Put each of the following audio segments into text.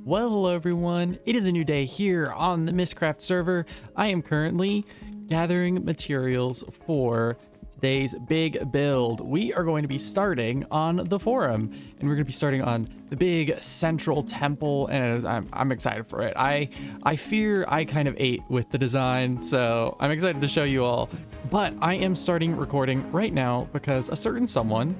Well, hello everyone. It is a new day here on the Mistcraft server. I am currently gathering materials for today's big build. We are going to be starting on the forum, and we're going to be starting on the big central temple, and I'm excited for it. I fear I kind of ate with the design, so I'm excited to show you all. But I am starting recording right now because a certain someone,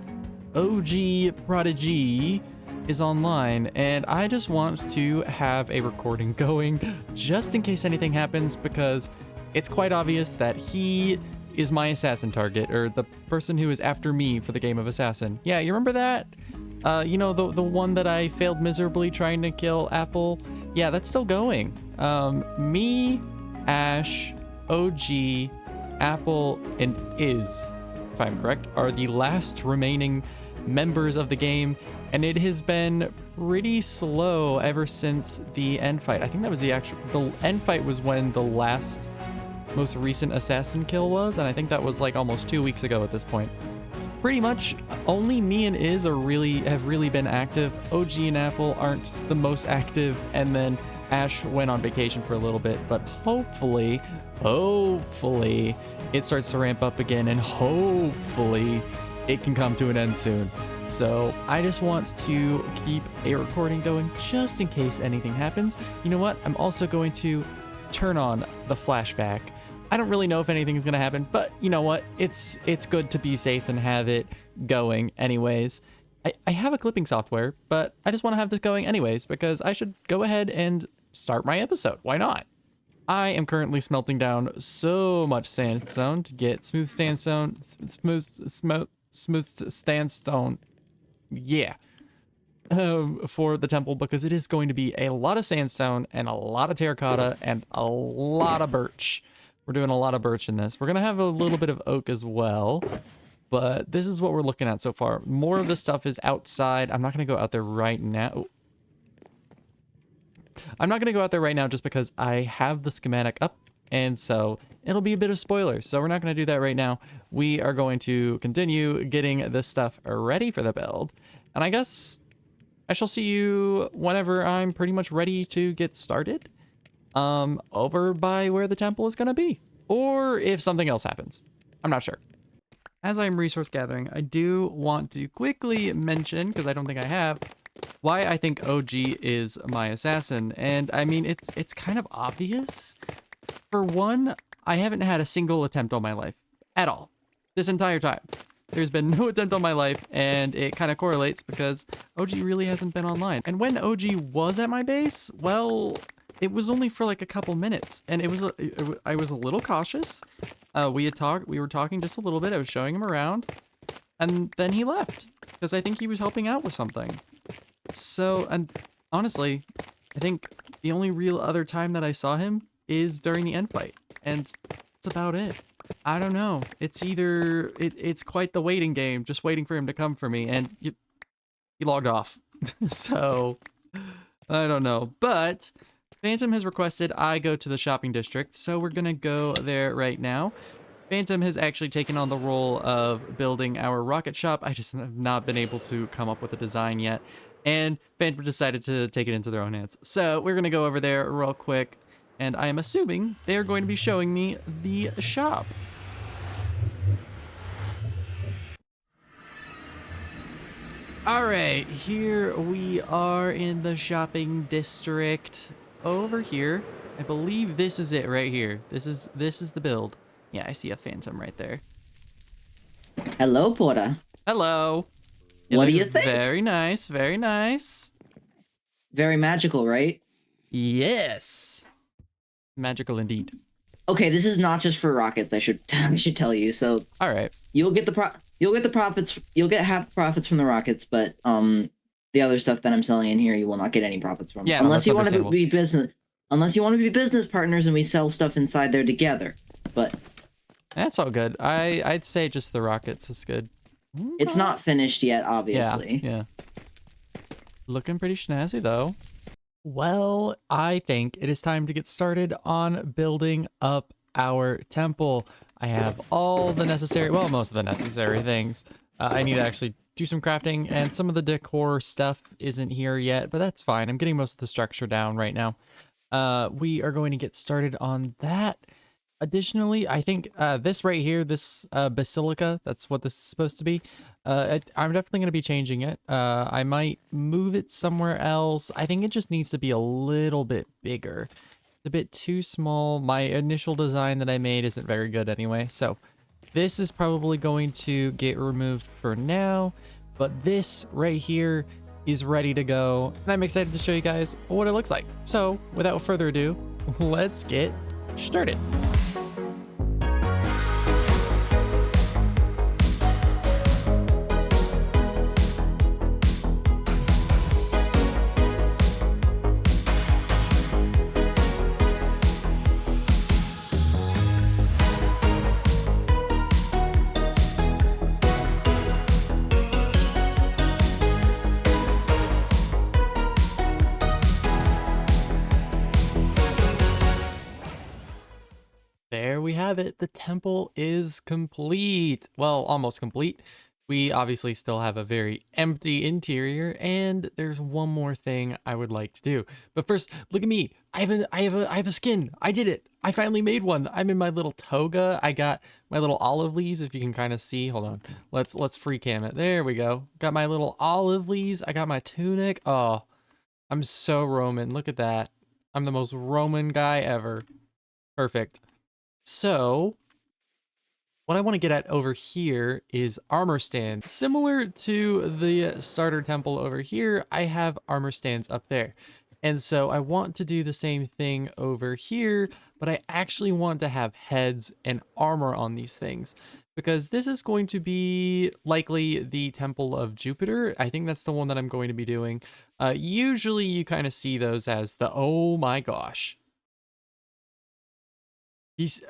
OG Prodigy, is online, and I just want to have a recording going just in case anything happens, because it's quite obvious that he is my assassin target, or the person who is after me for the game of assassin. Yeah, you remember that? You know, the one that I failed miserably trying to kill Apple? Yeah, that's still going. Me, Ash, OG, Apple, and Iz, if I'm correct, are the last remaining members of the game, and it has been pretty slow ever since the end fight. I think that was the end fight was when the most recent assassin kill was, and I think that was like almost 2 weeks ago at this point. Pretty much only me and Iz have really been active. OG and Apple aren't the most active, and then Ash went on vacation for a little bit, but hopefully it starts to ramp up again, and hopefully it can come to an end soon. So I just want to keep a recording going just in case anything happens. You know what? I'm also going to turn on the flashback. I don't really know if anything is going to happen, but you know what? It's good to be safe and have it going anyways. I have a clipping software, but I just want to have this going anyways because I should go ahead and start my episode. Why not? I am currently smelting down so much sandstone to get smooth sandstone, smooth sandstone. Yeah, for the temple, because it is going to be a lot of sandstone and a lot of terracotta and a lot of birch. We're doing a lot of birch in this. We're gonna have a little bit of oak as well, but this is what we're looking at so far. More of the stuff is outside. I'm not gonna go out there right now. I'm not gonna go out there right now just because I have the schematic up, and so it'll be a bit of spoilers. So we're not going to do that right now. We are going to continue getting this stuff ready for the build. And I guess I shall see you whenever I'm pretty much ready to get started. Over by where the temple is going to be. Or if something else happens. I'm not sure. As I'm resource gathering, I do want to quickly mention, because I don't think I have, why I think OG is my assassin. And I mean, it's kind of obvious. For one, I haven't had a single attempt on my life at all this entire time. There's been no attempt on my life, and it kind of correlates because OG really hasn't been online. And when OG was at my base, well, it was only for like a couple minutes, and I was a little cautious. We were talking just a little bit. I was showing him around, and then he left because I think he was helping out with something. So, and honestly, I think the only real other time that I saw him is during the end fight, and that's about it. I don't know. It's either it's quite the waiting game, just waiting for him to come for me, and he logged off. So I don't know. But Phantom has requested I go to the shopping district, so we're gonna go there right now. Phantom has actually taken on the role of building our rocket shop. I just have not been able to come up with a design yet, and Phantom decided to take it into their own hands. So we're gonna go over there real quick. And I am assuming they are going to be showing me the shop. All right, here we are in the shopping district. Over here, I believe this is it right here. This is the build. Yeah, I see a Phantom right there. Hello, Porter. Hello. What do you think? Very nice, very nice. Very magical, right? Yes. Magical indeed. Okay, this is not just for rockets. I should tell you. So, all right, you'll get the profits. You'll get half the profits from the rockets, but the other stuff that I'm selling in here, you will not get any profits from. Yeah, unless you want to be business. Unless you want to be business partners and we sell stuff inside there together. But that's all good. I'd say just the rockets is good. It's not finished yet, obviously. Yeah. Looking pretty snazzy though. Well, I think it is time to get started on building up our temple. I have all the necessary, well, most of the necessary things. I need to actually do some crafting, and some of the decor stuff isn't here yet, but that's fine. I'm getting most of the structure down right now. We are going to get started on that. Additionally, I think this right here, this basilica, that's what this is supposed to be. I'm definitely going to be changing it. I might move it somewhere else. I think it just needs to be a little bit bigger. It's a bit too small. My initial design that I made isn't very good anyway, so this is probably going to get removed for now, but this right here is ready to go, and I'm excited to show you guys what it looks like. So without further ado, let's get started. There we have it. The temple is complete. Well, almost complete. We obviously still have a very empty interior, and there's one more thing I would like to do. But first, look at me. I have a skin. I did it. I finally made one. I'm in my little toga. I got my little olive leaves, if you can kind of see. Hold on. Let's free cam it. There we go. Got my little olive leaves. I got my tunic. Oh, I'm so Roman. Look at that. I'm the most Roman guy ever. Perfect. So, what I want to get at over here is armor stands. Similar to the starter temple over here, I have armor stands up there. And so I want to do the same thing over here, but I actually want to have heads and armor on these things. Because this is going to be likely the Temple of Jupiter. I think that's the one that I'm going to be doing. Usually you kind of see those as the, oh my gosh. He's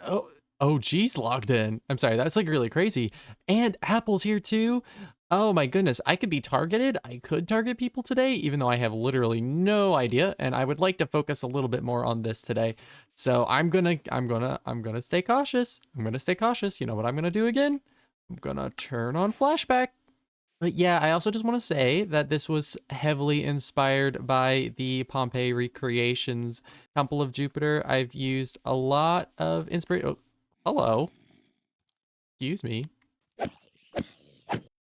geez, logged in. I'm sorry, that's like really crazy. And Apple's here too. Oh my goodness, I could be targeted. I could target people today, even though I have literally no idea. And I would like to focus a little bit more on this today. So I'm gonna stay cautious. I'm gonna stay cautious. You know what I'm gonna do again? I'm gonna turn on flashback. But yeah, I also just want to say that this was heavily inspired by the Pompeii recreations Temple of Jupiter. I've used a lot of inspiration. Oh, hello. Excuse me.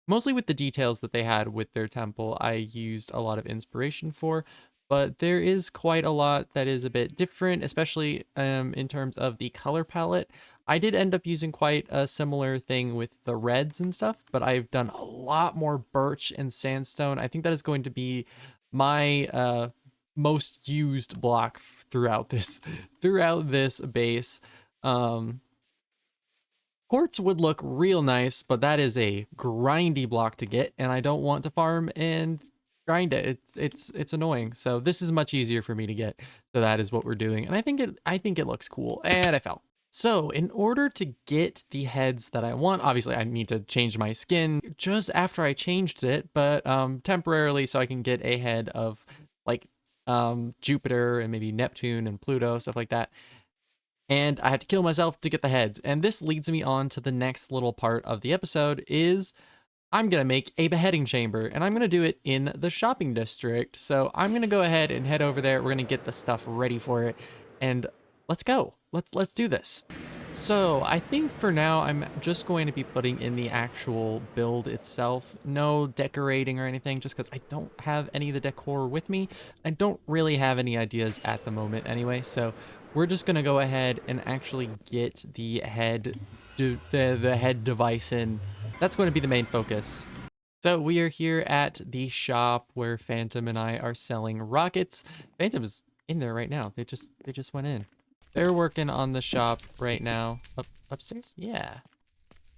Mostly with the details that they had with their temple, I used a lot of inspiration for, but there is quite a lot that is a bit different, especially in terms of the color palette. I did end up using quite a similar thing with the reds and stuff, but I've done a lot more birch and sandstone. I think that is going to be my most used block throughout this base. Quartz would look real nice, but that is a grindy block to get, and I don't want to farm and grind it. It's annoying. So this is much easier for me to get. So that is what we're doing, and I think it looks cool. And I fell. So in order to get the heads that I want, obviously I need to change my skin just after I changed it, but temporarily so I can get a head of like Jupiter and maybe Neptune and Pluto, stuff like that. And I had to kill myself to get the heads. And this leads me on to the next little part of the episode is I'm going to make a beheading chamber, and I'm going to do it in the shopping district. So I'm going to go ahead and head over there. We're going to get the stuff ready for it, and let's go. Let's do this. So I think for now, I'm just going to be putting in the actual build itself. No decorating or anything, just because I don't have any of the decor with me. I don't really have any ideas at the moment anyway, so we're just going to go ahead and actually get the head, the head device in. That's going to be the main focus. So we are here at the shop where Phantom and I are selling rockets. Phantom's in there right now. They just went in. They're working on the shop right now. Upstairs? Yeah.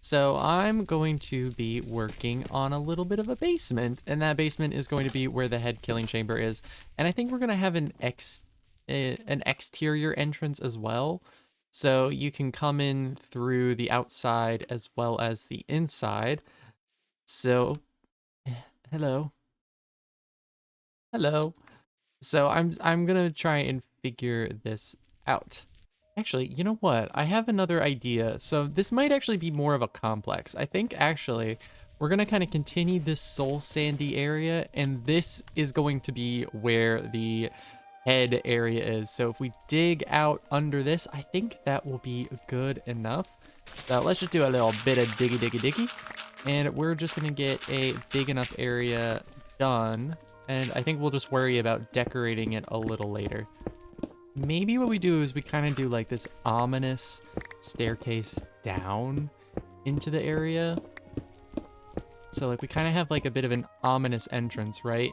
So I'm going to be working on a little bit of a basement, and that basement is going to be where the head killing chamber is. And I think we're going to have an exterior entrance as well. So you can come in through the outside as well as the inside. So, hello. Hello. So I'm gonna try and figure this out. Actually, you know what? I have another idea. So this might actually be more of a complex. I think actually we're going to kind of continue this soul sandy area, and this is going to be where the head area is. So if we dig out under this, I think that will be good enough. So let's just do a little bit of diggy, and we're just going to get a big enough area done, and I think we'll just worry about decorating it a little later. Maybe what we do is we kind of do like this ominous staircase down into the area. So like we kind of have like a bit of an ominous entrance, right?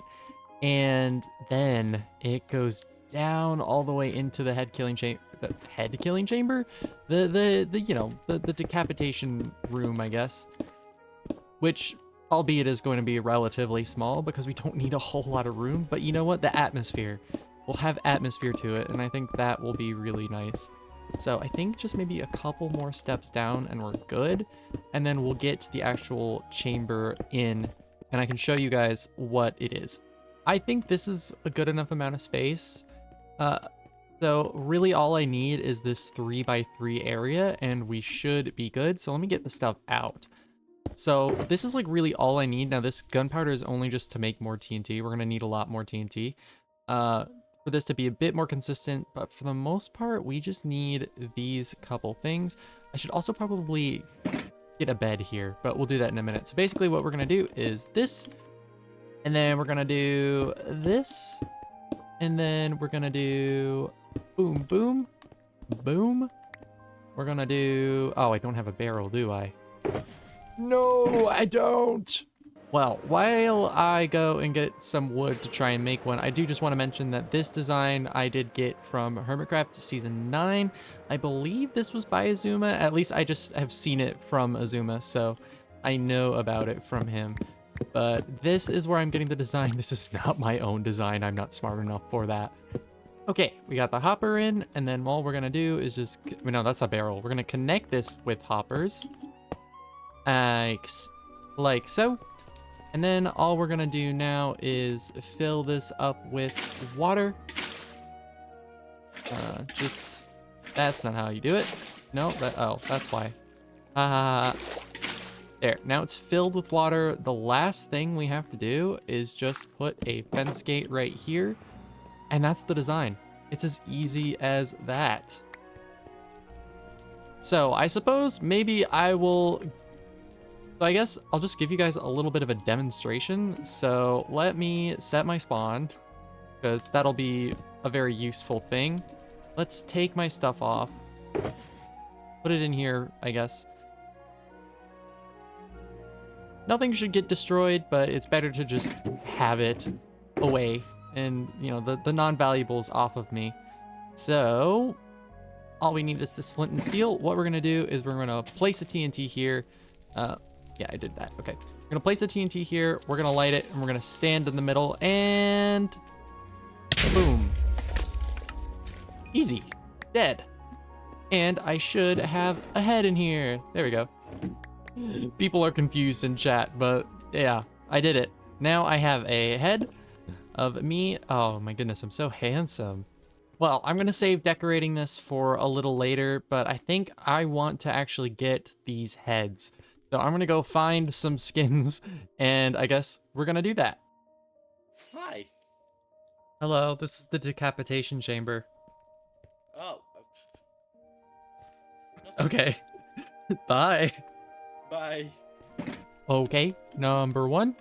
And then it goes down all the way into the head killing chamber. The head killing chamber? The you know, the decapitation room, I guess. Which, albeit, is going to be relatively small because we don't need a whole lot of room. But you know what? The atmosphere. We'll have atmosphere to it, and I think that will be really nice. So I think just maybe a couple more steps down and we're good. And then we'll get to the actual chamber in, and I can show you guys what it is. I think this is a good enough amount of space. So really all I need is this 3x3 area, and we should be good. So let me get the stuff out. So this is like really all I need. Now this gunpowder is only just to make more TNT. We're gonna need a lot more TNT for this to be a bit more consistent, but for the most part, we just need these couple things. I should also probably get a bed here, but we'll do that in a minute. So basically what we're gonna do is this, and then we're gonna do this, and then we're gonna do boom, boom, boom. We're gonna do, oh, I don't have a barrel, do I? No, I don't. Well, while I go and get some wood to try and make one, I do just want to mention that this design I did get from Hermitcraft Season 9. I believe this was by Azuma. At least I just have seen it from Azuma, so I know about it from him. But this is where I'm getting the design. This is not my own design. I'm not smart enough for that. Okay, we got the hopper in, and then all we're going to do is just... No, that's a barrel. We're going to connect this with hoppers. Like so. And then all we're gonna do now is fill this up with water. That's not how you do it. No, that's why. There, now it's filled with water. The last thing we have to do is just put a fence gate right here. And that's the design. It's as easy as that. So I suppose maybe So I guess I'll just give you guys a little bit of a demonstration. So let me set my spawn, because that'll be a very useful thing. Let's take my stuff off. Put it in here, I guess. Nothing should get destroyed, but it's better to just have it away and, you know, the non-valuables off of me. So all we need is this flint and steel. What we're going to do is we're going to place a TNT here. Yeah, I did that. Okay. We're going to place the TNT here. We're going to light it, and we're going to stand in the middle, and boom. Easy. Dead. And I should have a head in here. There we go. People are confused in chat, but yeah, I did it. Now I have a head of me. Oh my goodness, I'm so handsome. Well, I'm going to save decorating this for a little later, but I think I want to actually get these heads. So I'm going to go find some skins, and I guess we're going to do that. Hi. Hello, this is the decapitation chamber. Oh. Okay. Bye. Bye. Okay, number 1.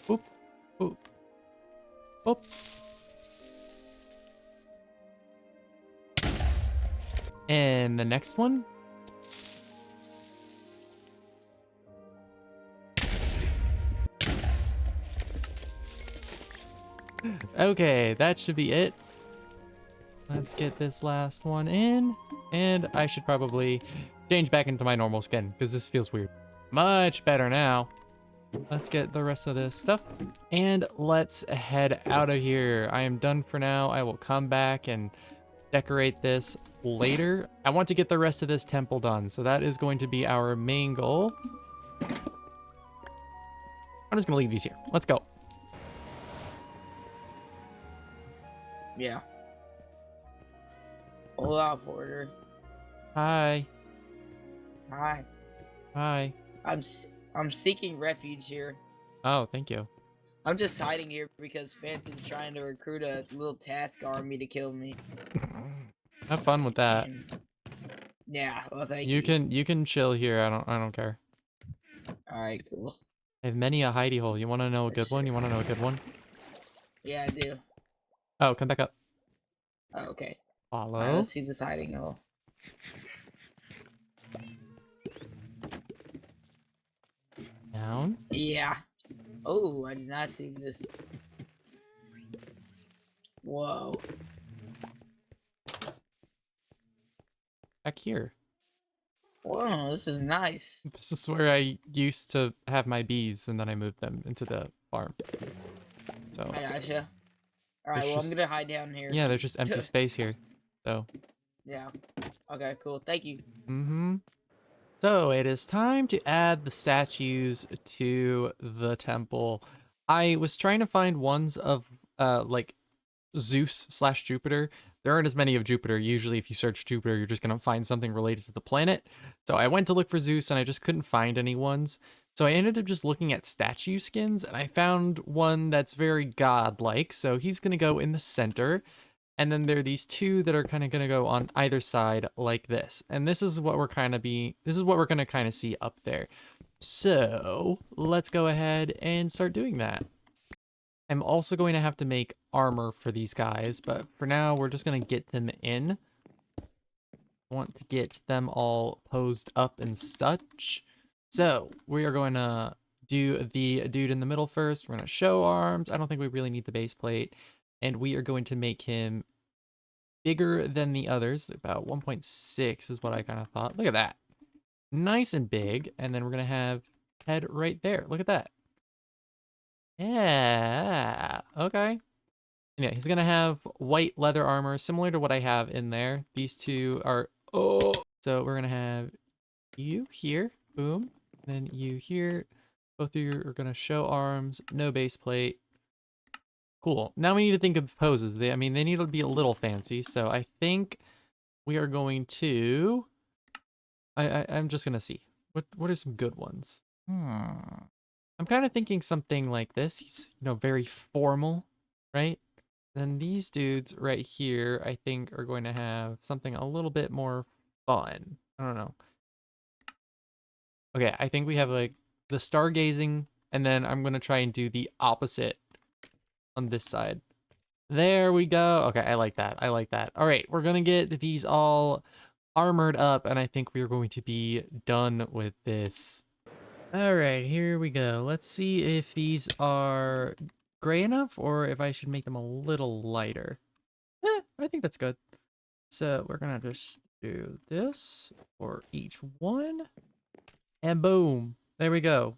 Boop, boop, boop. And the next one. Okay, that should be it. Let's get this last one in. And I should probably change back into my normal skin, because this feels weird. Much better now. Let's get the rest of this stuff. And let's head out of here. I am done for now. I will come back and decorate this later. I want to get the rest of this temple done, so that is going to be our main goal. I'm just going to leave these here. Let's go. Yeah. Hola, Porter. Hi. Hi. Hi. I'm I'm seeking refuge here. Oh, thank you. I'm just hiding here because Phantom's trying to recruit a little task army to kill me. Have fun with that. And yeah, well, thank you. You can chill here. I don't care. All right, cool. I have many a hidey hole. You want to know a Yes, good one? sir. You want to know a good one? Yeah, I do. Oh, come back up. Oh, okay. All right, Follow. let's see this hiding hole. Down. Yeah. Oh, I did not see this. Whoa. Back here. Whoa, this is nice. This is where I used to have my bees, and then I moved them into the farm. So I gotcha. All right, There's well, I'm just- gonna hide down here. yeah, there's just empty space here. So. Yeah. Okay, cool. Thank you. Mm-hmm. So it is time to add the statues to the temple. I was trying to find ones of like Zeus / Jupiter. There aren't as many of Jupiter. Usually if you search Jupiter, you're just gonna find something related to the planet. So I went to look for Zeus and I just couldn't find any ones. So I ended up just looking at statue skins and I found one that's very godlike. So he's gonna go in the center. And then there are these two that are kind of going to go on either side like this. And this is what we're going to kind of see up there. So let's go ahead and start doing that. I'm also going to have to make armor for these guys, but for now we're just going to get them in. I want to get them all posed up and such. So we are going to do the dude in the middle first. We're going to show arms. I don't think we really need the base plate. And we are going to make him bigger than the others. About 1.6 is what I kind of thought. Look at that. Nice and big. And then we're going to have head right there. Look at that. Yeah. Okay. Yeah, he's going to have white leather armor, similar to what I have in there. These two are... Oh! So we're going to have you here. Boom. And then you here. Both of you are going to show arms. No base plate. Cool. Now we need to think of poses. They need to be a little fancy. So I think we are going to... I'm just going to see. What are some good ones? I'm kind of thinking something like this. He's, very formal, right? Then these dudes right here, I think, are going to have something a little bit more fun. I don't know. Okay, I think we have, like, the stargazing, and then I'm going to try and do the opposite on this side. There we go. Okay, I like that. I like that. All right, we're going to get these all armored up, and I think we're going to be done with this. All right, here we go. Let's see if these are gray enough or if I should make them a little lighter. I think that's good. So we're going to just do this for each one. And boom. There we go.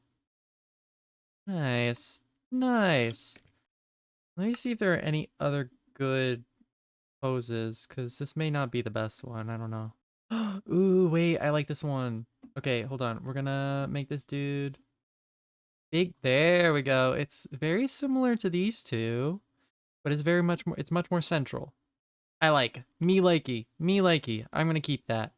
Nice. Nice. Let me see if there are any other good poses, because this may not be the best one. I don't know. Ooh, wait, I like this one. Okay, hold on. We're gonna make this dude big. There we go. It's very similar to these two, but it's much more central. I like. Me likey. Me likey. I'm gonna keep that.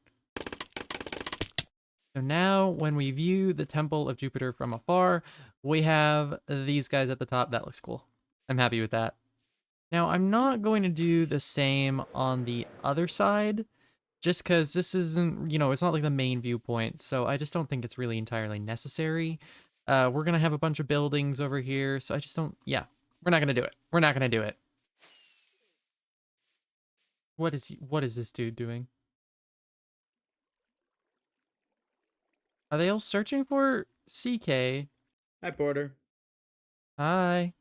So now when we view the Temple of Jupiter from afar, we have these guys at the top. That looks cool. I'm happy with that. Now, I'm not going to do the same on the other side, just because this isn't, it's not like the main viewpoint, so I just don't think it's really entirely necessary. We're going to have a bunch of buildings over here, so I just don't, yeah, we're not going to do it. We're not going to do it. What is this dude doing? Are they all searching for CK? Hi, Porter. Hi.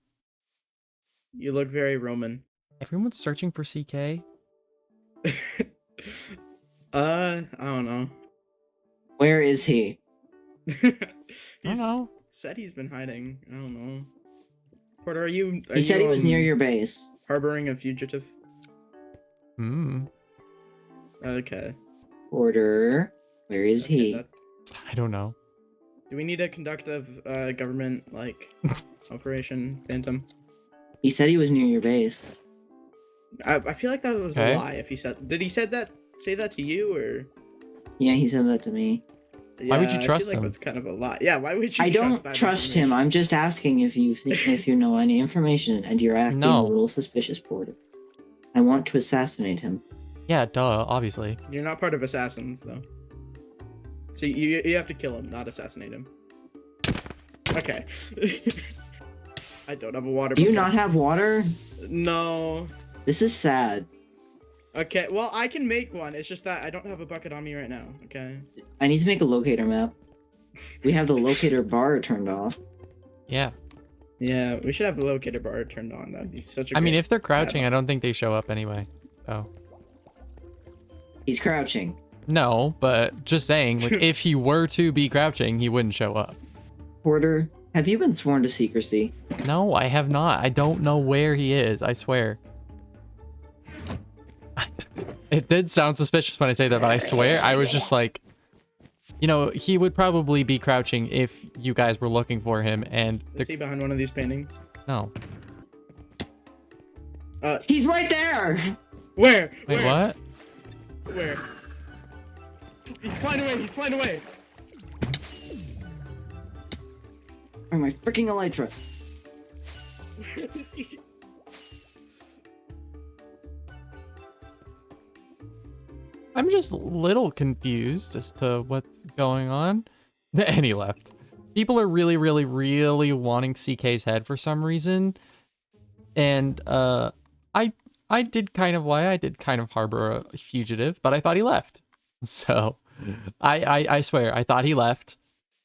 You look very Roman. Everyone's searching for CK? I don't know. Where is he? I don't know. Said he's been hiding. I don't know. Porter, are you? He said he was near your base. Harboring a fugitive. Hmm. Okay. Order. Where is Okay, he? I don't know. Do we need a conductive government operation, Phantom? He said he was near your base. I feel like that was Okay. a lie. If he said, did he say that to you or? Yeah, he said that to me. Why would you Yeah, trust I feel like him? that's kind of a lot. Yeah, why would you I don't that trust him. information? I'm just asking if you know any information, and you're acting a No. little suspicious, Porter. I want to assassinate him. Yeah, duh, obviously. You're not part of assassins, though. So you have to kill him, not assassinate him. Okay. I don't have a water. Do you bucket. not have water? No. This is sad. Okay, well, I can make one. It's just that I don't have a bucket on me right now, okay? I need to make a locator map. We have the locator bar turned off. Yeah. Yeah, we should have the locator bar turned on. That'd be such a I mean, great if they're crouching, I add-on. don't think they show up anyway. Oh. He's crouching. No, but just saying, like, if he were to be crouching, he wouldn't show up. Porter, have you been sworn to secrecy? No, I have not. I don't know where he is, I swear. It did sound suspicious when I say that, but I swear, I was just like, you know, he would probably be crouching if you guys were looking for him, and Is he behind one of these paintings? no. He's right there! Where? Wait, Where? what? Where? He's flying away. He's flying away. Oh, my freaking elytra. Where is he? I'm just a little confused as to what's going on. And he left. People are really, really, really wanting CK's head for some reason. And I did kind of harbor a fugitive, but I thought he left. So I swear, I thought he left.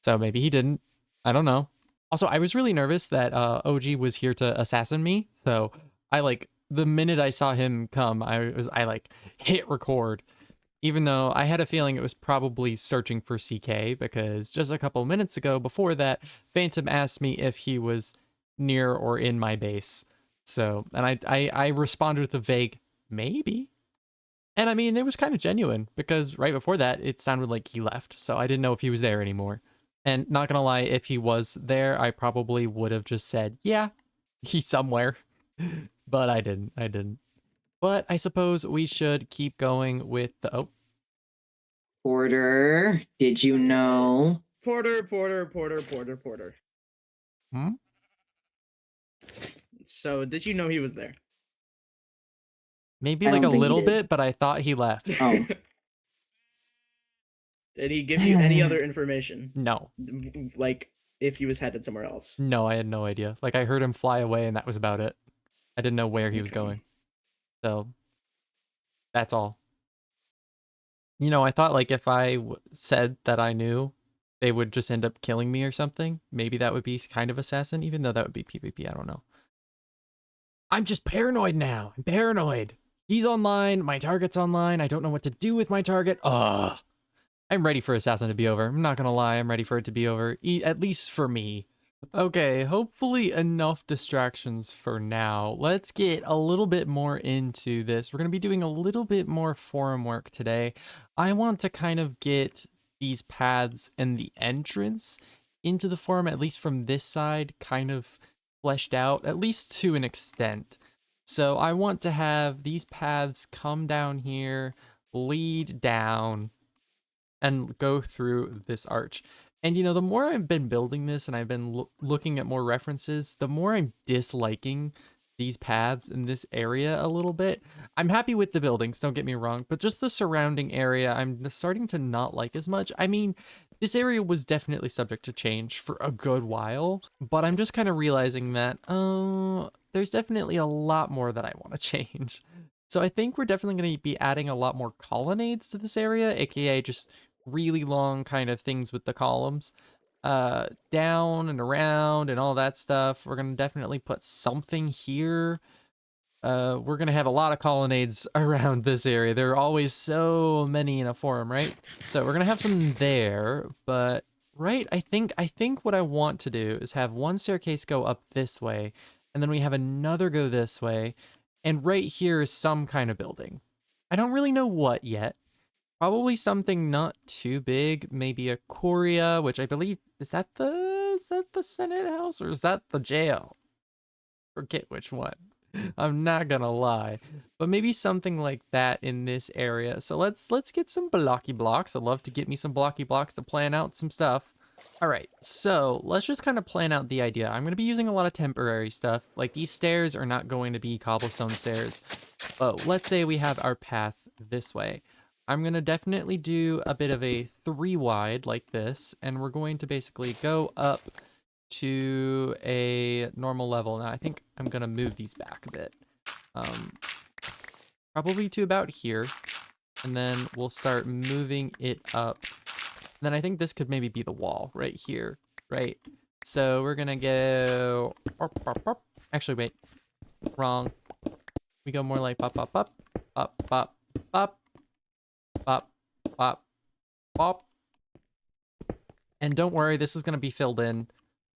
So maybe he didn't. I don't know. Also, I was really nervous that OG was here to assassin me. So I like the minute I saw him come, I like hit record. Even though I had a feeling it was probably searching for CK, because just a couple minutes ago before that, Phantom asked me if he was near or in my base. So, and I responded with a vague, maybe. And I mean, it was kind of genuine, because right before that, it sounded like he left. So I didn't know if he was there anymore. And not gonna lie, if he was there, I probably would have just said, yeah, he's somewhere. But I didn't. But I suppose we should keep going with the... Oh. Porter, did you know? Porter. Hmm? So, did you know he was there? Maybe I like a don't think he little did. bit, but I thought he left. Oh. Did he give you any other information? No. Like, if he was headed somewhere else? No, I had no idea. Like, I heard him fly away, and that was about it. I didn't know where he was Okay. going. So, that's all. You know, I thought, like, if I said that I knew, they would just end up killing me or something. Maybe that would be kind of assassin, even though that would be PvP. I don't know. I'm just paranoid now. I'm paranoid. He's online. My target's online. I don't know what to do with my target. Ugh. I'm ready for Assassin to be over. I'm not gonna lie. I'm ready for it to be over. At least for me. Okay, hopefully enough distractions for now. Let's get a little bit more into this. We're going to be doing a little bit more forum work today. I want to kind of get these paths and the entrance into the forum, at least from this side, kind of fleshed out, at least to an extent. So I want to have these paths come down here, lead down, and go through this arch. And, you know, the more I've been building this and I've been looking at more references, the more I'm disliking these paths in this area a little bit. I'm happy with the buildings, don't get me wrong, but just the surrounding area, I'm starting to not like as much. I mean, this area was definitely subject to change for a good while, but I'm just kind of realizing that, there's definitely a lot more that I want to change. So I think we're definitely going to be adding a lot more colonnades to this area, aka just really long kind of things with the columns down and around and all that stuff. We're gonna definitely put something here. We're gonna have a lot of colonnades around this area. There are always so many in a forum, right? So we're gonna have some there, but right, I think what I want to do is have one staircase go up this way, and then we have another go this way, and right here is some kind of building. I don't really know what yet. Probably something not too big, maybe a Coria, which I believe, is that the Senate House or is that the jail? Forget which one. I'm not gonna lie. But maybe something like that in this area. So let's get some blocky blocks. I'd love to get me some blocky blocks to plan out some stuff. All right, so let's just kind of plan out the idea. I'm going to be using a lot of temporary stuff. Like these stairs are not going to be cobblestone stairs. But let's say we have our path this way. I'm going to definitely do a bit of a 3 wide like this. And we're going to basically go up to a normal level. Now I think I'm going to move these back a bit. Probably to about here. And then we'll start moving it up. Then I think this could maybe be the wall right here, right? So we're gonna go... Actually, wait. Wrong. We go more like pop, pop, pop, pop, pop, pop, pop, pop, pop. And don't worry, this is gonna be filled in.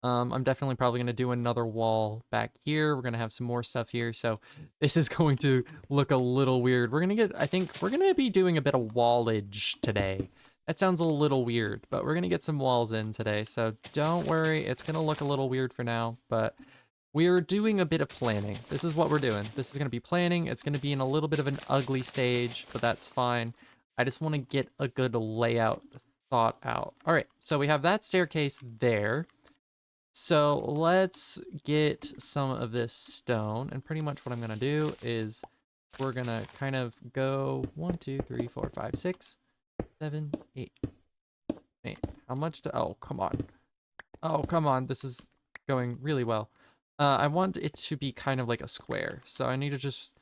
I'm definitely probably gonna do another wall back here. We're gonna have some more stuff here, so this is going to look a little weird. We're gonna get... I think we're gonna be doing a bit of wallage today. That sounds a little weird, but we're going to get some walls in today, so don't worry. It's going to look a little weird for now, but we're doing a bit of planning. This is what we're doing. This is going to be planning. It's going to be in a little bit of an ugly stage, but that's fine. I just want to get a good layout thought out. All right, so we have that staircase there. So let's get some of this stone, and pretty much what I'm going to do is we're going to kind of go 1, 2, 3, 4, 5, 6, 7, 8. Wait, how much to... Oh, come on. Oh, come on. This is going really well. I want it to be kind of like a square. So I need to just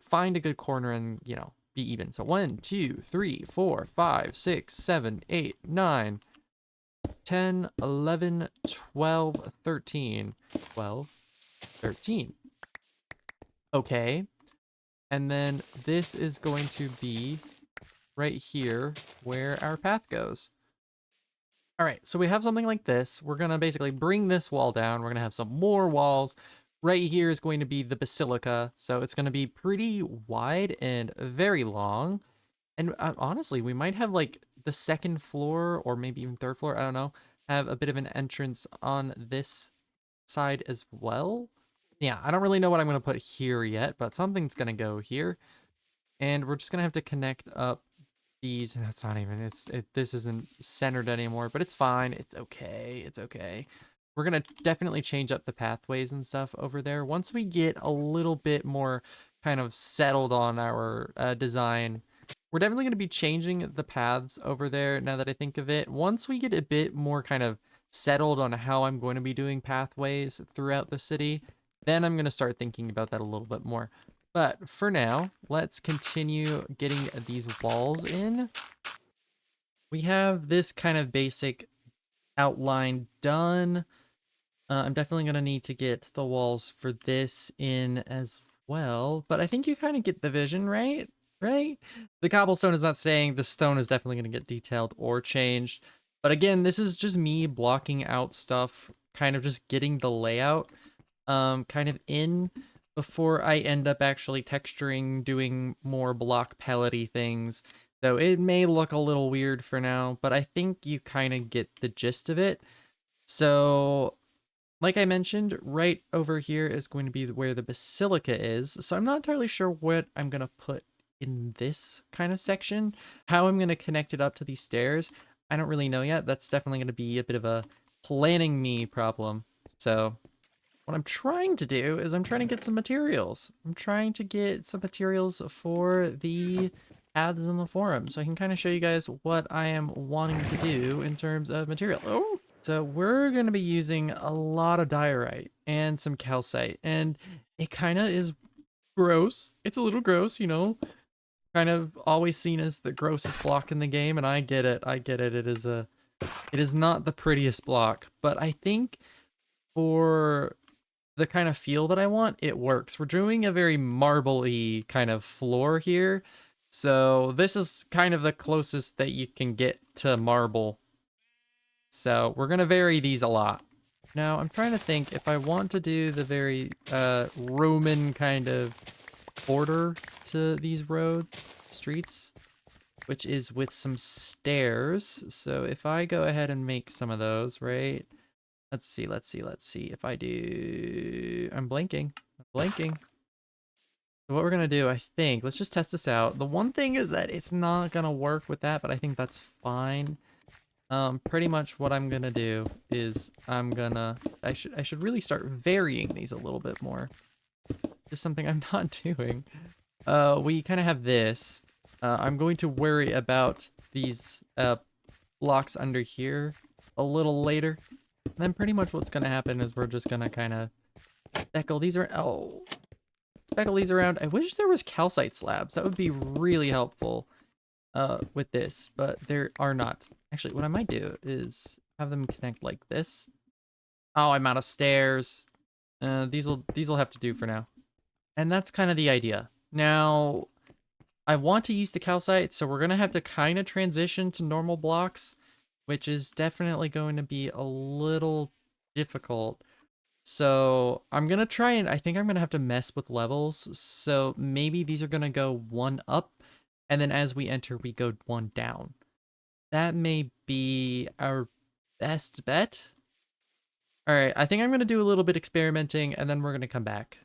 find a good corner and, you know, be even. So 1, 2, 3, 4, 5, 6, 7, 8, 9, 10, 11, 12, 13. 12, 13. Okay. And then this is going to be right here where our path goes. All right, so we have something like this. We're gonna basically bring this wall down. We're gonna have some more walls. Right here is going to be the basilica, so it's gonna be pretty wide and very long. And honestly, we might have like the second floor or maybe even third floor, I don't know, have a bit of an entrance on this side as well. Yeah, I don't really know what I'm gonna put here yet, but something's gonna go here. And we're just gonna have to connect up these. That's not even, this isn't centered anymore, but it's fine. It's okay. It's okay. We're gonna definitely change up the pathways and stuff over there once we get a little bit more kind of settled on our design. We're definitely going to be changing the paths over there now that I think of it. Once we get a bit more kind of settled on how I'm going to be doing pathways throughout the city, then I'm going to start thinking about that a little bit more. But for now, let's continue getting these walls in. We have this kind of basic outline done. I'm definitely going to need to get the walls for this in as well. But I think you kind of get the vision, right? Right? The cobblestone is not saying the stone is definitely going to get detailed or changed. But again, this is just me blocking out stuff, kind of just getting the layout kind of in before I end up actually texturing, doing more block pellety things. So it may look a little weird for now, but I think you kind of get the gist of it. So, like I mentioned, right over here is going to be where the basilica is. So I'm not entirely sure what I'm going to put in this kind of section. How I'm going to connect it up to these stairs, I don't really know yet. That's definitely going to be a bit of a planning me problem. So what I'm trying to do is I'm trying to get some materials. I'm trying to get some materials for the paths in the forum, so I can kind of show you guys what I am wanting to do in terms of material. Oh! So we're going to be using a lot of diorite and some calcite, and it kind of is gross. It's a little gross, you know, kind of always seen as the grossest block in the game, and I get it. I get it. It is not the prettiest block, but I think for the kind of feel that I want, it works. We're doing a very marble-y kind of floor here, so this is kind of the closest that you can get to marble. So we're gonna vary these a lot. Now I'm trying to think if I want to do the very Roman kind of border to these roads, streets, which is with some stairs. So if I go ahead and make some of those, right? Let's see. If I do... I'm blanking. So what we're gonna do, I think, let's just test this out. The one thing is that it's not gonna work with that, but I think that's fine. Pretty much what I'm gonna do is I should really start varying these a little bit more. Just something I'm not doing. We kind of have this. I'm going to worry about these blocks under here a little later. And then pretty much what's gonna happen is we're just gonna kind of speckle these around. Oh, speckle these around. I wish there was calcite slabs. That would be really helpful with this, but there are not. Actually, what I might do is have them connect like this. Oh, I'm out of stairs. These'll have to do for now. And that's kind of the idea. Now, I want to use the calcite, so we're gonna have to kind of transition to normal blocks, which is definitely going to be a little difficult. So I'm gonna try and I think I'm gonna have to mess with levels. So maybe these are gonna go one up, and then as we enter, we go one down. That may be our best bet. All right, I think I'm gonna do a little bit experimenting, and then we're gonna come back.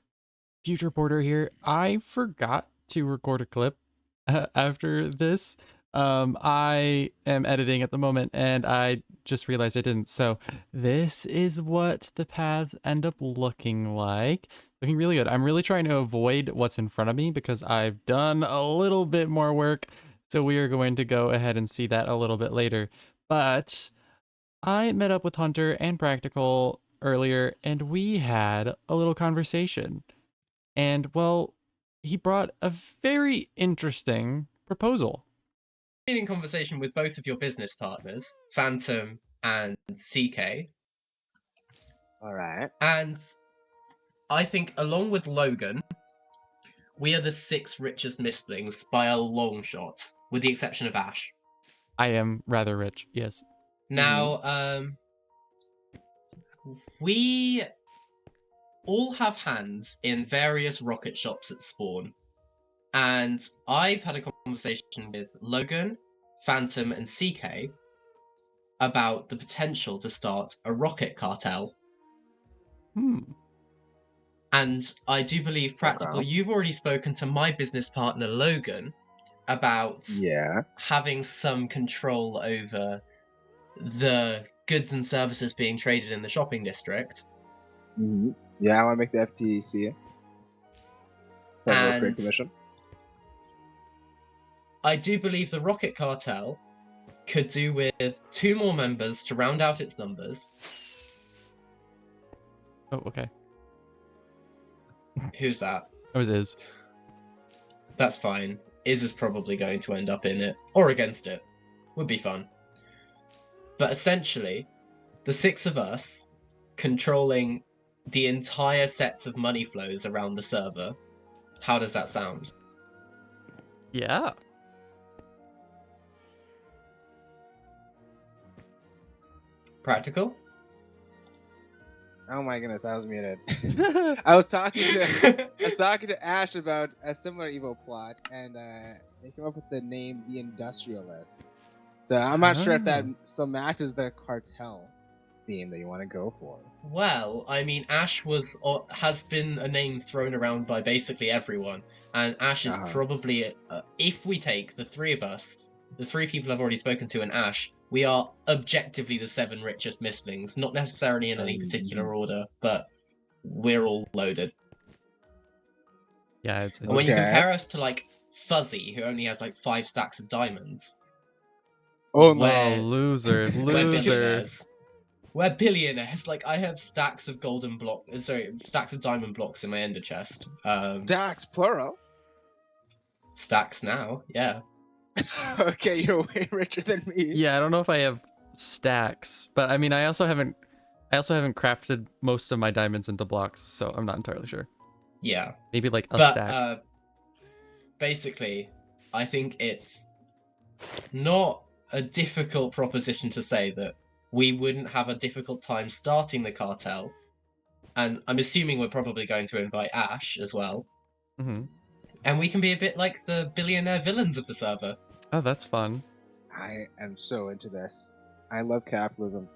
Future Porter here. I forgot to record a clip after this. I am editing at the moment, and I just realized I didn't. So this is what the paths end up looking like. Looking really good. I'm really trying to avoid what's in front of me because I've done a little bit more work. So we are going to go ahead and see that a little bit later. But I met up with Hunter and Practical earlier, and we had a little conversation. And, well, he brought a very interesting proposal. Been in conversation with both of your business partners, Phantom and CK. All right. And I think, along with Logan, we are the 6 richest Mistlings by a long shot, with the exception of Ash. I am rather rich, yes. Now, we all have hands in various rocket shops at spawn. And I've had a conversation with Logan, Phantom, and CK about the potential to start a rocket cartel. And I do believe, Practical, you've already spoken to my business partner, Logan, about having some control over the goods and services being traded in the shopping district. Mm-hmm. Yeah, I want to make the FTC. Federal Trade Commission. I do believe the Rocket Cartel could do with 2 more members to round out its numbers. Oh, okay. Who's that? That was Iz. That's fine. Iz is probably going to end up in it, or against it. Would be fun. But essentially, the 6 of us controlling the entire sets of money flows around the server. How does that sound? Yeah. Practical? Oh my goodness, I was muted. I was talking to Ash about a similar evil plot, and they came up with the name The Industrialists. So I'm not sure if that still matches the cartel theme that you want to go for. Well, I mean, Ash has been a name thrown around by basically everyone, and Ash is probably, if we take the 3 of us, the 3 people I've already spoken to, and Ash, we are objectively the 7 richest Mistlings, not necessarily in any particular order, but we're all loaded. Yeah, it's and when you compare us to, like, Fuzzy, who only has, like, 5 stacks of diamonds. Oh, no. Loser. We're billionaires. Like, I have stacks of stacks of diamond blocks in my ender chest. Stacks, plural? Stacks now, yeah. Okay, you're way richer than me. Yeah, I don't know if I have stacks, but I mean, I also haven't crafted most of my diamonds into blocks, so I'm not entirely sure. Yeah. Maybe like a stack. Basically, I think it's not a difficult proposition to say that we wouldn't have a difficult time starting the cartel, and I'm assuming we're probably going to invite Ash as well. Mm-hmm. And we can be a bit like the billionaire villains of the server. Oh, that's fun. I am so into this. I love capitalism.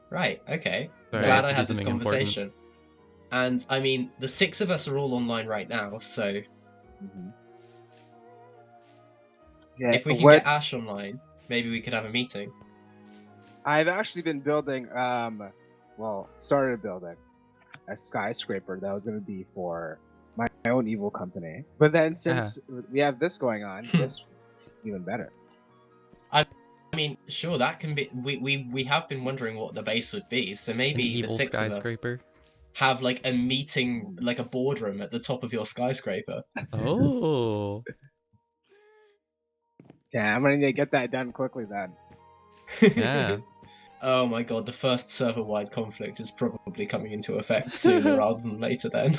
Right, okay. Sorry, Glad I had this conversation. And, I mean, the 6 of us are all online right now, so Mhm. Yeah, If we can what get Ash online, maybe we could have a meeting. I've actually been building, started building a skyscraper that was going to be for my own evil company. But then since we have this going on, this it's even better. I mean, sure, that can be. We have been wondering what the base would be, so An maybe the evil 6 of us skyscraper. have like a meeting, like a boardroom at the top of your skyscraper. Oh. Yeah, I'm going to need to get that done quickly then. Yeah. Oh my god, the first server-wide conflict is probably coming into effect sooner rather than later then.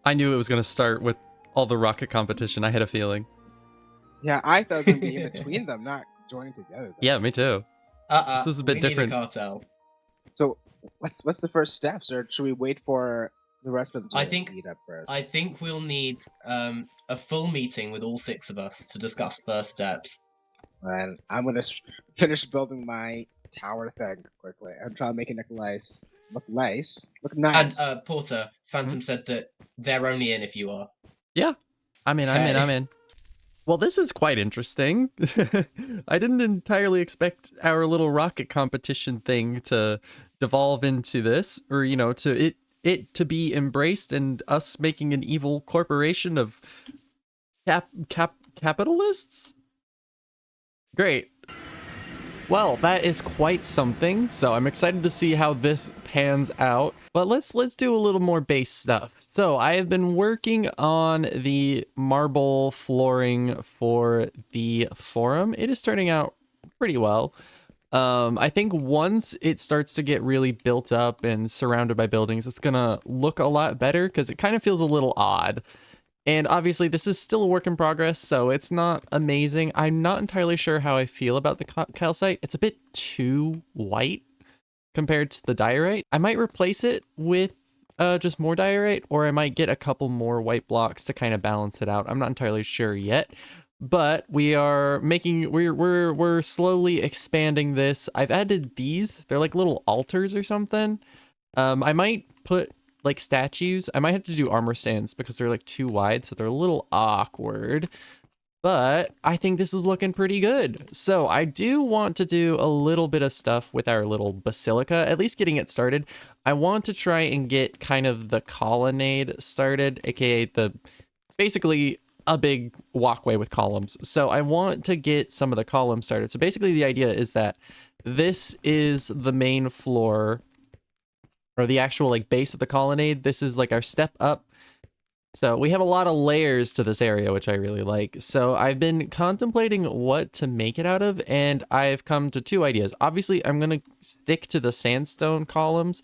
I knew it was going to start with all the rocket competition. I had a feeling. Yeah, I thought it was going to be in between them, not joining together. Though. Yeah, me too. This was a bit we different. Need a cartel. So, what's the first steps, or should we wait for the rest of them to meet up first? I think we'll need a full meeting with all 6 of us to discuss first steps. And I'm gonna finish building my tower thing quickly. I'm trying to make it look nice. Look nice. And Porter, Phantom said that they're only in if you are. Yeah. I'm in. Well, this is quite interesting. I didn't entirely expect our little rocket competition thing to devolve into this, or to it to be embraced and us making an evil corporation of capitalists. Great. Well, that is quite something, so I'm excited to see how this pans out. But let's do a little more base stuff. So I have been working on the marble flooring for the forum. It is starting out pretty well. I think once it starts to get really built up and surrounded by buildings, it's gonna look a lot better because it kind of feels a little odd. And obviously this is still a work in progress, so it's not amazing. I'm not entirely sure how I feel about the calcite. It's a bit too white compared to the diorite. I might replace it with just more diorite, or I might get a couple more white blocks to kind of balance it out. I'm not entirely sure yet, but we're slowly expanding this. I've added these. They're like little altars or something. I might put like statues. I might have to do armor stands because they're like too wide, so they're a little awkward. But I think this is looking pretty good. So I do want to do a little bit of stuff with our little basilica, at least getting it started. I want to try and get kind of the colonnade started, aka basically a big walkway with columns. So I want to get some of the columns started. So basically the idea is that this is the main floor, or the actual like base of the colonnade. This is like our step up. So we have a lot of layers to this area, which I really like. So I've been contemplating what to make it out of, and I've come to 2 ideas. Obviously, I'm going to stick to the sandstone columns,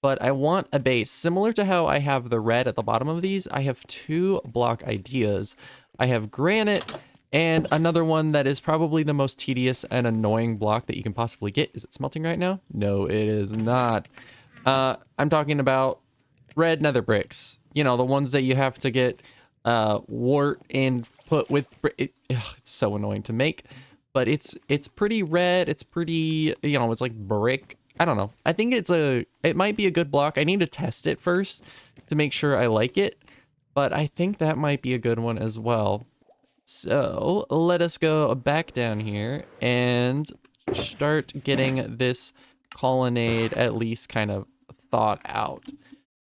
but I want a base. Similar to how I have the red at the bottom of these, I have 2 block ideas. I have granite, and another one that is probably the most tedious and annoying block that you can possibly get. Is it smelting right now? No, it is not. I'm talking about red nether bricks. You know, the ones that you have to get wart and put with it's so annoying to make, but it's pretty red. It's pretty, it's like brick. I don't know. I think it might be a good block. I need to test it first to make sure I like it, but I think that might be a good one as well. So let us go back down here and start getting this colonnade at least kind of thought out.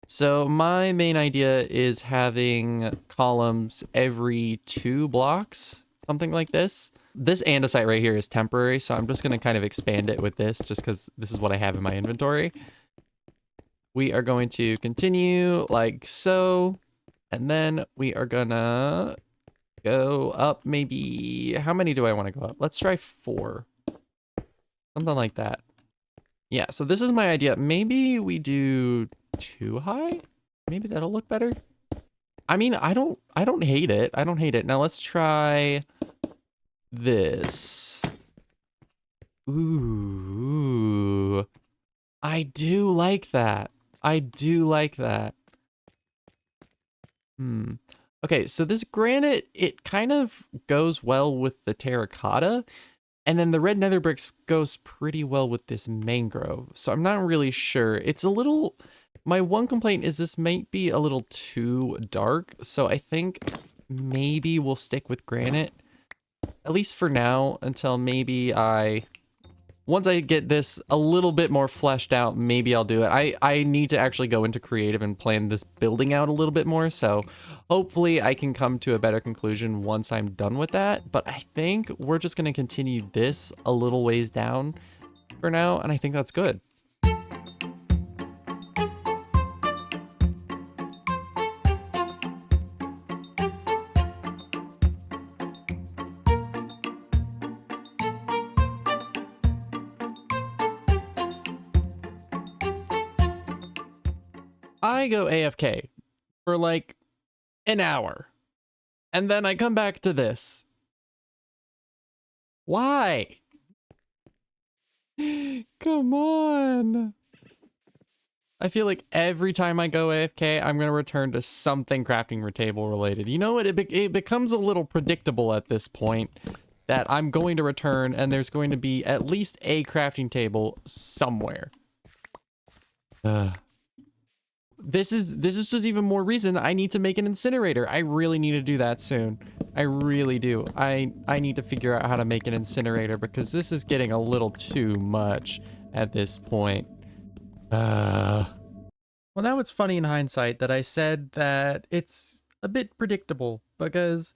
So my main idea is having columns every 2 blocks, something like this. This andesite right here is temporary, so I'm just going to kind of expand it with this just because this is what I have in my inventory. We are going to continue like so, and then we are gonna go up maybe, how many do I want to go up? Let's try 4. Something like that. Yeah, so this is my idea. Maybe we do 2 high? Maybe that'll look better. I mean, I don't hate it. I don't hate it. Now let's try this. Ooh. I do like that. I do like that. Okay, so this granite, it kind of goes well with the terracotta. And then the red nether bricks goes pretty well with this mangrove. So I'm not really sure. It's a little My one complaint is this might be a little too dark, so I think maybe we'll stick with granite, at least for now, until maybe once I get this a little bit more fleshed out, maybe I'll do it. I need to actually go into creative and plan this building out a little bit more, so hopefully I can come to a better conclusion once I'm done with that. But I think we're just going to continue this a little ways down for now, and I think that's good. I go AFK for like an hour, and then I come back to this. Why? Come on. I feel like every time I go AFK, I'm going to return to something crafting table related. You know what? It becomes a little predictable at this point that I'm going to return and there's going to be at least a crafting table somewhere. This is just even more reason I need to make an incinerator. I really need to do that soon. I really do. I need to figure out how to make an incinerator because this is getting a little too much at this point. Well, now it's funny in hindsight that I said that it's a bit predictable because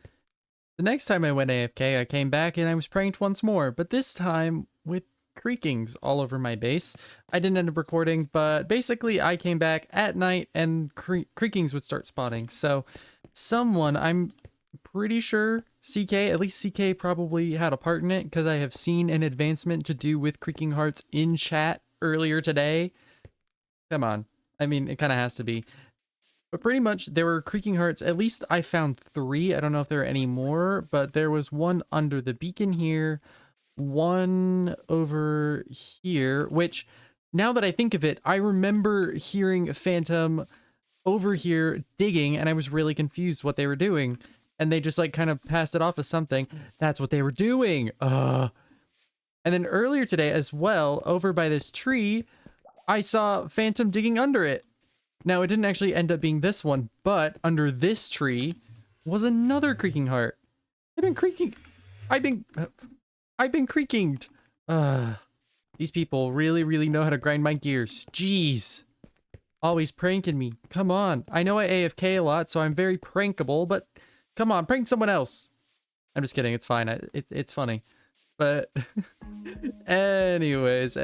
the next time I went AFK, I came back and I was pranked once more, but this time with creakings all over my base. I didn't end up recording, but basically I came back at night and creakings would start spawning. So someone, I'm pretty sure CK, at least CK probably had a part in it because I have seen an advancement to do with creaking hearts in chat earlier today. Come on. I mean, it kind of has to be. But pretty much there were creaking hearts. At least I found 3. I don't know if there are any more, but there was one under the beacon here, one over here, which now that I think of it, I remember hearing Phantom over here digging and I was really confused what they were doing. And they just like kind of passed it off as something. That's what they were doing. And then earlier today as well, over by this tree, I saw Phantom digging under it. Now it didn't actually end up being this one, but under this tree was another creaking heart. I've been creaking. I've been creaking. These people really know how to grind my gears. Jeez. Always pranking me. Come on. I know I AFK a lot, so I'm very prankable, but come on, prank someone else. I'm just kidding. It's fine. It's funny. But anyways,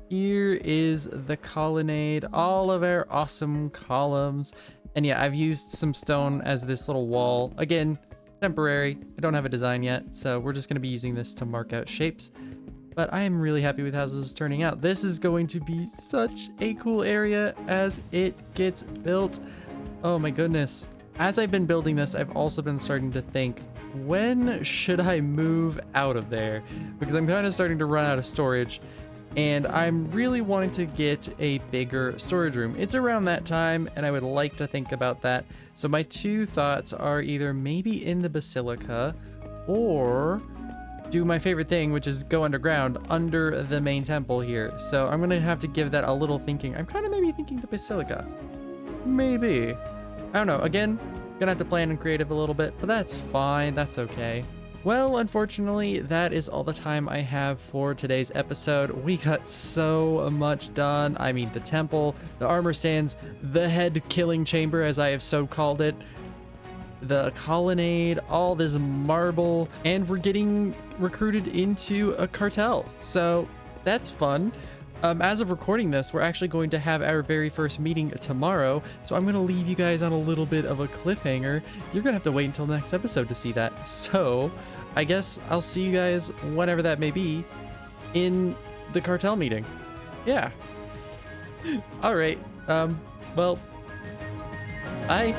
here is the colonnade, all of our awesome columns. And yeah, I've used some stone as this little wall. Again, temporary. I don't have a design yet, so we're just going to be using this to mark out shapes. But I am really happy with how this is turning out. This is going to be such a cool area as it gets built. Oh my goodness. As I've been building this, I've also been starting to think, when should I move out of there? Because I'm kind of starting to run out of storage. And I'm really wanting to get a bigger storage room. It's around that time, and I would like to think about that. So my 2 thoughts are either maybe in the Basilica, or do my favorite thing, which is go underground, under the main temple here. So I'm gonna have to give that a little thinking. I'm kind of maybe thinking the Basilica. Maybe. I don't know. Again, gonna have to plan and creative a little bit, but that's fine. That's okay. Well, unfortunately, that is all the time I have for today's episode. We got so much done. I mean, the temple, the armor stands, the head killing chamber, as I have so called it, the colonnade, all this marble, and we're getting recruited into a cartel. So that's fun. As of recording this, we're actually going to have our very first meeting tomorrow, so I'm going to leave you guys on a little bit of a cliffhanger. You're going to have to wait until the next episode to see that. So I guess I'll see you guys, whenever that may be, in the cartel meeting. Yeah. All right. Well, bye.